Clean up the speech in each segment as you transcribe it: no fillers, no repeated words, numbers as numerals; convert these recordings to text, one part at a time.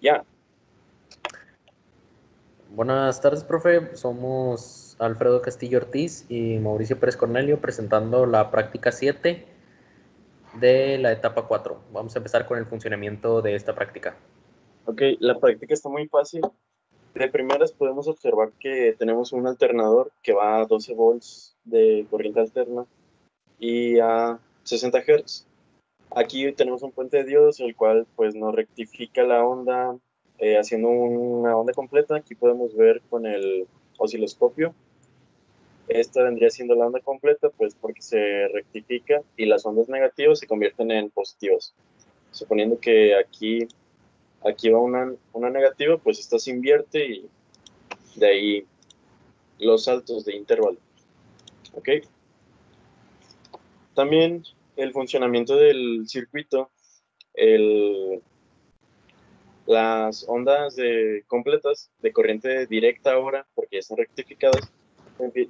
Ya. Buenas tardes, profe. Somos Alfredo Castillo Ortiz y Mauricio Pérez Cornelio presentando la práctica 7 de la etapa 4. Vamos a empezar con el funcionamiento de esta práctica. Ok, la práctica está muy fácil. De primeras podemos observar que tenemos un alternador que va a 12 volts de corriente alterna y a 60 Hz. Aquí tenemos un puente de diodos, el cual pues nos rectifica la onda haciendo una onda completa. Aquí podemos ver con el osciloscopio. Esta vendría siendo la onda completa, pues porque se rectifica y las ondas negativas se convierten en positivas. Suponiendo que aquí va una negativa, pues esta se invierte y de ahí los saltos de intervalo. ¿Ok? También el funcionamiento del circuito, el, las ondas completas de corriente directa ahora, porque ya están rectificadas,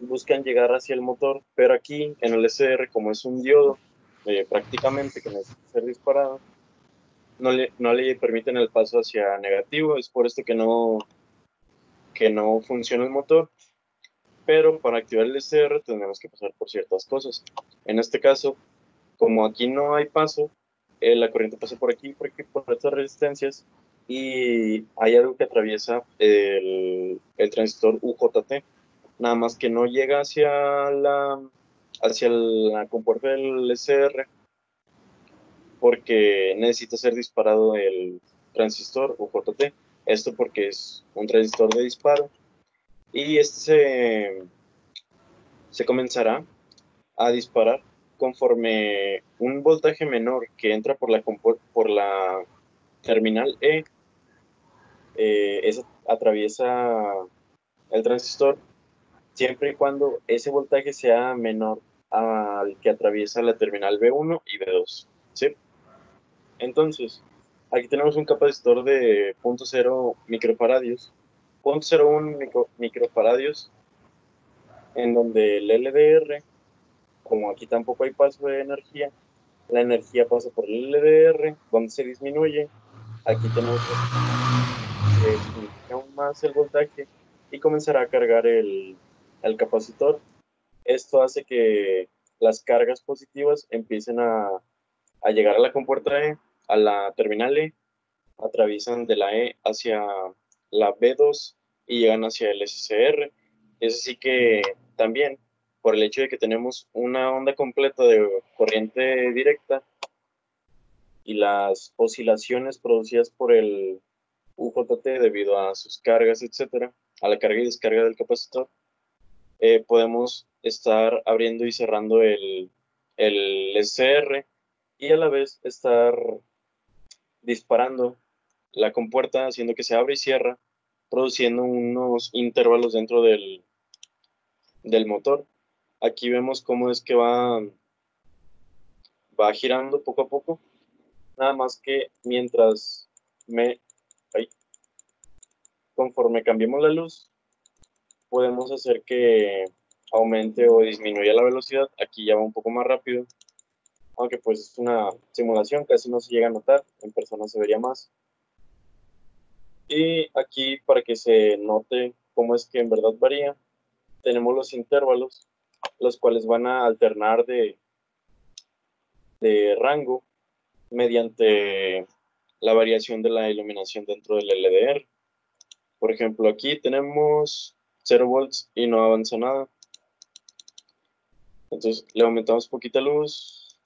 buscan llegar hacia el motor, pero aquí en el SR, como es un diodo, prácticamente que necesita ser disparado, no le permiten el paso hacia negativo, es por esto que no funciona el motor, pero para activar el SR tenemos que pasar por ciertas cosas. En este caso, como aquí no hay paso, la corriente pasa por aquí, por estas resistencias, y hay algo que atraviesa el transistor UJT, nada más que no llega hacia la compuerta del SR, porque necesita ser disparado el transistor UJT. Esto porque es un transistor de disparo, y este se comenzará a disparar conforme un voltaje menor que entra por la terminal esa atraviesa el transistor, siempre y cuando ese voltaje sea menor al que atraviesa la terminal B1 y B2. ¿Sí? Entonces, aquí tenemos un capacitor de 0.0 microfaradios, 0.01 microfaradios, en donde el LDR, como aquí tampoco hay paso de energía, la energía pasa por el LDR, donde se disminuye. Aquí tenemos que disminuir aún más el voltaje y comenzará a cargar el capacitor. Esto hace que las cargas positivas empiecen a llegar a la compuerta E, a la terminal E, atraviesan de la E hacia la B2 y llegan hacia el SCR. Es así que también, por el hecho de que tenemos una onda completa de corriente directa, y las oscilaciones producidas por el UJT debido a sus cargas, etcétera, a la carga y descarga del capacitor, podemos estar abriendo y cerrando el SR y a la vez estar disparando la compuerta, haciendo que se abra y cierra, produciendo unos intervalos dentro del motor. Aquí vemos cómo es que va girando poco a poco, nada más que mientras me, ay, conforme cambiemos la luz, podemos hacer que aumente o disminuya la velocidad. Aquí ya va un poco más rápido, aunque pues es una simulación, casi no se llega a notar, en persona se vería más. Y aquí, para que se note cómo es que en verdad varía, tenemos los intervalos, los cuales van a alternar de rango mediante la variación de la iluminación dentro del LDR. Por ejemplo, aquí tenemos 0 volts y no avanza nada. Entonces le aumentamos poquita luz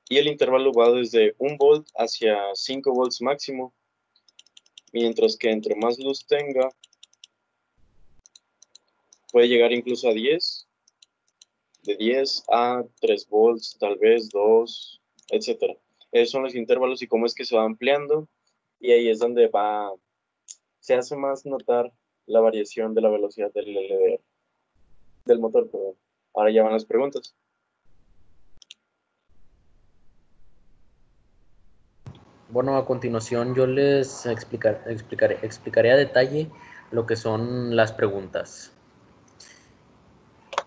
y el intervalo va desde 1 volt hacia 5 volts máximo, mientras que entre más luz tenga, puede llegar incluso a 10, de 10 a 3 volts, tal vez 2, etcétera. Esos son los intervalos y cómo es que se va ampliando, y ahí es donde se hace más notar la variación de la velocidad del LDR, del motor, perdón. Ahora ya van las preguntas. Bueno, a continuación yo les explicaré a detalle lo que son las preguntas.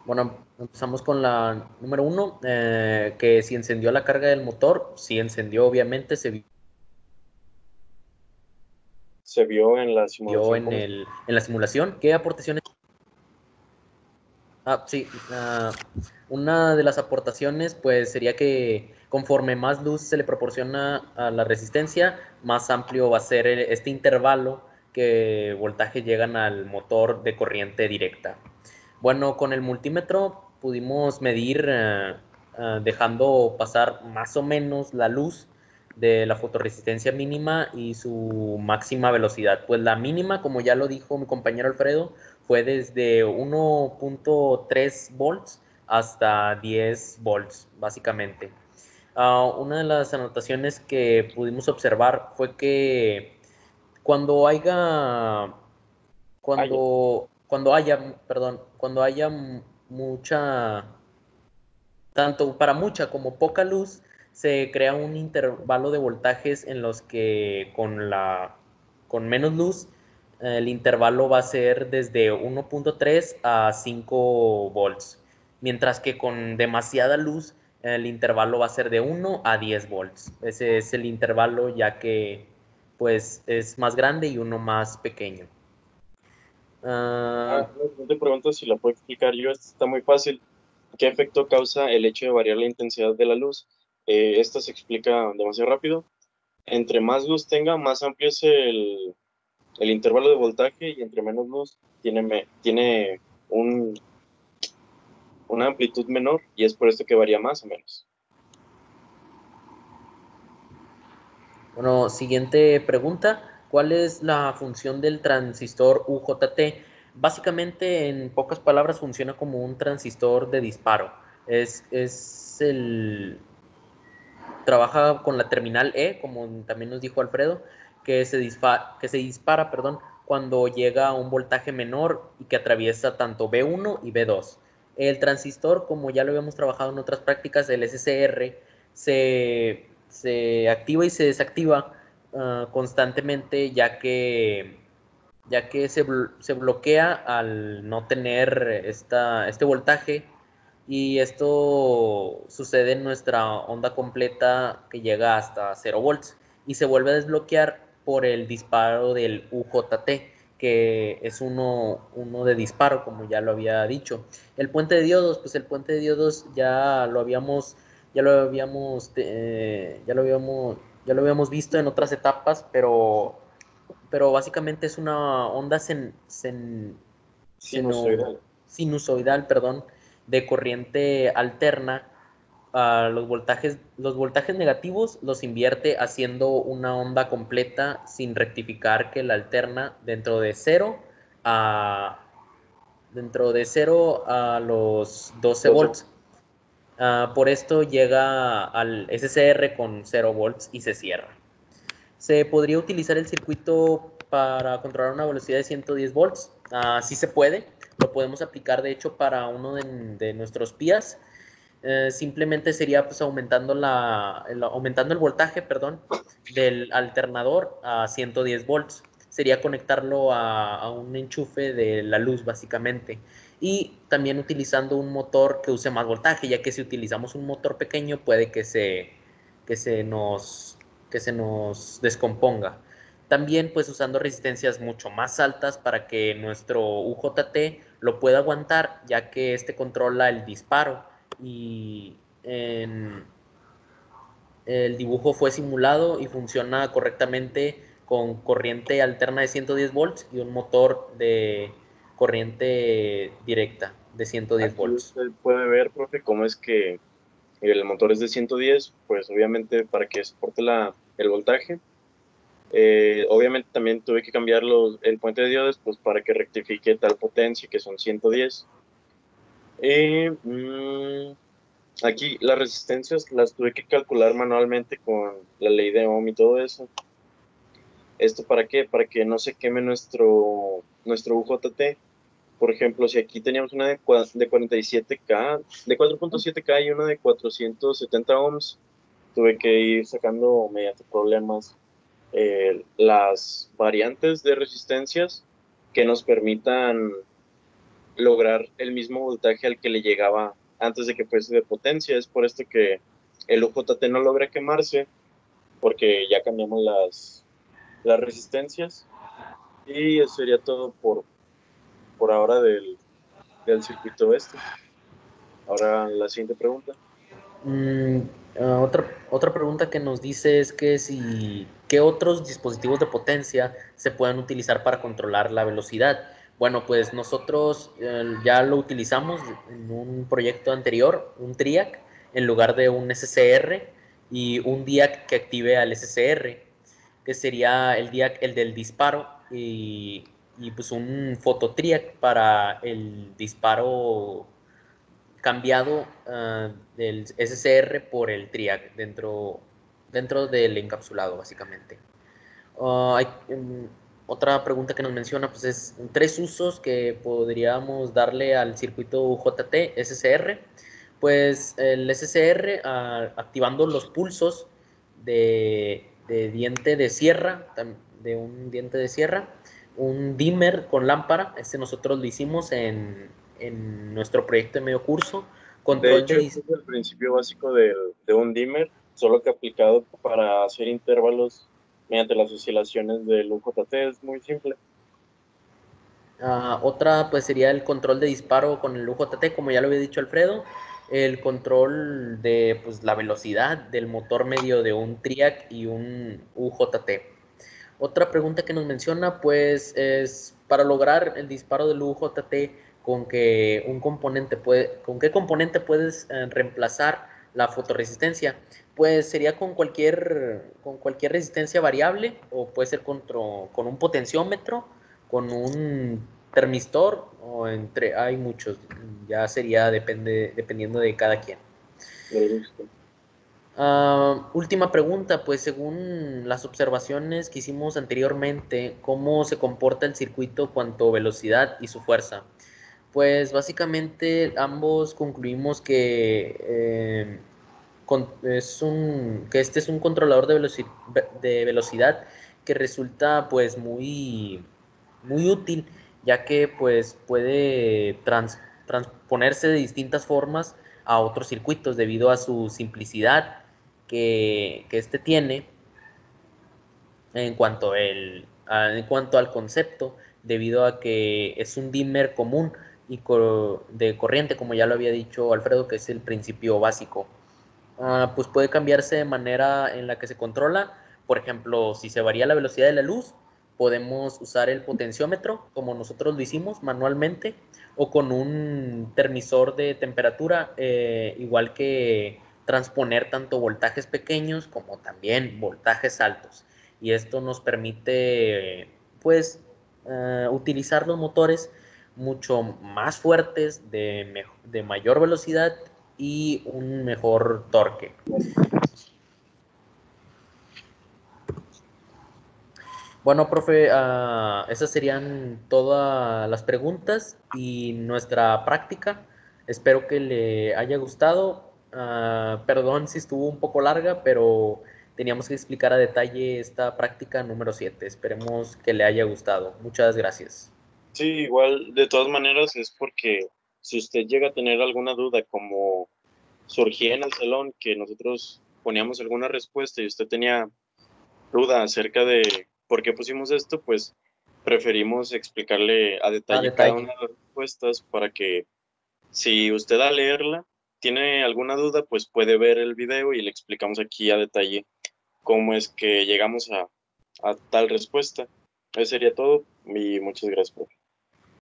Bueno, empezamos con la número 1, que si encendió la carga del motor. Si encendió, obviamente se se vio en la vio simulación. en la simulación. ¿Qué aportaciones? Sí, una de las aportaciones pues sería que conforme más luz se le proporciona a la resistencia, más amplio va a ser este intervalo que voltaje llegan al motor de corriente directa. Bueno, con el multímetro pudimos medir dejando pasar más o menos la luz de la fotorresistencia mínima y su máxima velocidad. Pues la mínima, como ya lo dijo mi compañero Alfredo, fue desde 1.3 volts hasta 10 volts, básicamente. Una de las anotaciones que pudimos observar fue que cuando haya, cuando haya mucha, tanto para mucha como poca luz, se crea un intervalo de voltajes en los que con menos luz el intervalo va a ser desde 1.3 a 5 volts, mientras que con demasiada luz el intervalo va a ser de 1 a 10 volts. Ese es el intervalo ya que pues es más grande y uno más pequeño. No te pregunto si la puedo explicar yo, esto está muy fácil. ¿Qué efecto causa el hecho de variar la intensidad de la luz? Esto se explica demasiado rápido. Entre más luz tenga, más amplio es el intervalo de voltaje y entre menos luz tiene una amplitud menor y es por esto que varía más o menos. Bueno, siguiente pregunta. ¿Cuál es la función del transistor UJT? Básicamente, en pocas palabras, funciona como un transistor de disparo. Es el... Trabaja con la terminal E, como también nos dijo Alfredo, que se dispara, perdón, cuando llega a un voltaje menor y que atraviesa tanto B1 y B2. El transistor, como ya lo habíamos trabajado en otras prácticas, el SCR, se activa y se desactiva constantemente, ya que se bloquea al no tener este voltaje, y esto sucede en nuestra onda completa que llega hasta 0 volts y se vuelve a desbloquear por el disparo del UJT, que es uno de disparo, como ya lo había dicho. El puente de diodos, pues el puente de diodos ya lo habíamos visto en otras etapas, pero básicamente es una onda Sinusoidal. sinusoidal, perdón, de corriente alterna. Los voltajes negativos los invierte haciendo una onda completa sin rectificar, que la alterna a, dentro de 0 a los 12 12. volts. Por esto llega al SCR con 0 volts y se cierra. ¿Se podría utilizar el circuito para controlar una velocidad de 110 volts? Sí se puede. Lo podemos aplicar, de hecho, para uno de nuestros PIAs. Simplemente sería pues aumentando el voltaje, perdón, del alternador a 110 volts. Sería conectarlo a un enchufe de la luz, básicamente. Y también utilizando un motor que use más voltaje, ya que si utilizamos un motor pequeño puede que se nos, que se nos descomponga. También pues usando resistencias mucho más altas para que nuestro UJT lo pueda aguantar, ya que este controla el disparo, y el dibujo fue simulado y funciona correctamente con corriente alterna de 110 volts y un motor de corriente directa de 110 Aquí volts. usted puede ver, profe, cómo es que el motor es de 110, pues obviamente para que soporte el voltaje. Obviamente también tuve que cambiar el puente de diodos pues para que rectifique tal potencia que son 110. Y aquí las resistencias las tuve que calcular manualmente con la ley de Ohm y todo eso. ¿Esto para qué? Para que no se queme nuestro UJT. Por ejemplo, si aquí teníamos una de 47K, de 4.7K y una de 470 ohms, tuve que ir sacando mediante problemas las variantes de resistencias que nos permitan lograr el mismo voltaje al que le llegaba antes de que fuese de potencia. Es por esto que el UJT no logra quemarse, porque ya cambiamos las resistencias. Y eso sería todo por ahora del circuito este. Ahora la siguiente pregunta. Mm, otra pregunta que nos dice es que ¿qué otros dispositivos de potencia se pueden utilizar para controlar la velocidad? Bueno, pues nosotros ya lo utilizamos en un proyecto anterior, un TRIAC, en lugar de un SCR y un DIAC que active al SCR, que sería el DIAC, el del disparo, y pues un fototriac para el disparo cambiado del SCR por el TRIAC dentro del encapsulado, básicamente. Otra pregunta que nos menciona pues es tres usos que podríamos darle al circuito UJT SCR. Pues el SCR activando los pulsos de diente de sierra, de un diente de sierra, un dimmer con lámpara, este nosotros lo hicimos en nuestro proyecto de medio curso, De control hecho, este es el principio básico de un dimmer, solo que aplicado para hacer intervalos mediante las oscilaciones del UJT. Es muy simple. Otra pues sería el control de disparo con el UJT, como ya lo había dicho Alfredo, el control de pues, la velocidad del motor medio de un TRIAC y un UJT. Otra pregunta que nos menciona pues es para lograr el disparo del UJT con qué componente puedes reemplazar la fotoresistencia. Pues sería con cualquier resistencia variable o puede ser con un potenciómetro, con un termistor hay muchos, ya sería dependiendo de cada quien. Me gusta. Última pregunta, pues según las observaciones que hicimos anteriormente, ¿cómo se comporta el circuito cuanto velocidad y su fuerza? Pues básicamente ambos concluimos que este es un controlador de velocidad que resulta pues muy útil, ya que pues puede transponerse de distintas formas a otros circuitos debido a su simplicidad que este tiene en cuanto al concepto, debido a que es un dimmer común de corriente, como ya lo había dicho Alfredo, que es el principio básico. Pues puede cambiarse de manera en la que se controla. Por ejemplo, si se varía la velocidad de la luz, podemos usar el potenciómetro, como nosotros lo hicimos manualmente, o con un termisor de temperatura, igual que transponer tanto voltajes pequeños como también voltajes altos. Y esto nos permite, pues, utilizar los motores mucho más fuertes, de mayor velocidad y un mejor torque. Bueno, profe, esas serían todas las preguntas y nuestra práctica. Espero que le haya gustado. Perdón si estuvo un poco larga, pero teníamos que explicar a detalle esta práctica número 7. Esperemos que le haya gustado. Muchas gracias. Sí, igual, de todas maneras, es porque si usted llega a tener alguna duda, como surgía en el salón, que nosotros poníamos alguna respuesta y usted tenía duda acerca de por qué pusimos esto, pues preferimos explicarle a A detalle cada detalle. una de las respuestas para que si usted al leerla tiene alguna duda, pues puede ver el video y le explicamos aquí a detalle cómo es que llegamos a tal respuesta. Eso sería todo y muchas gracias, profe.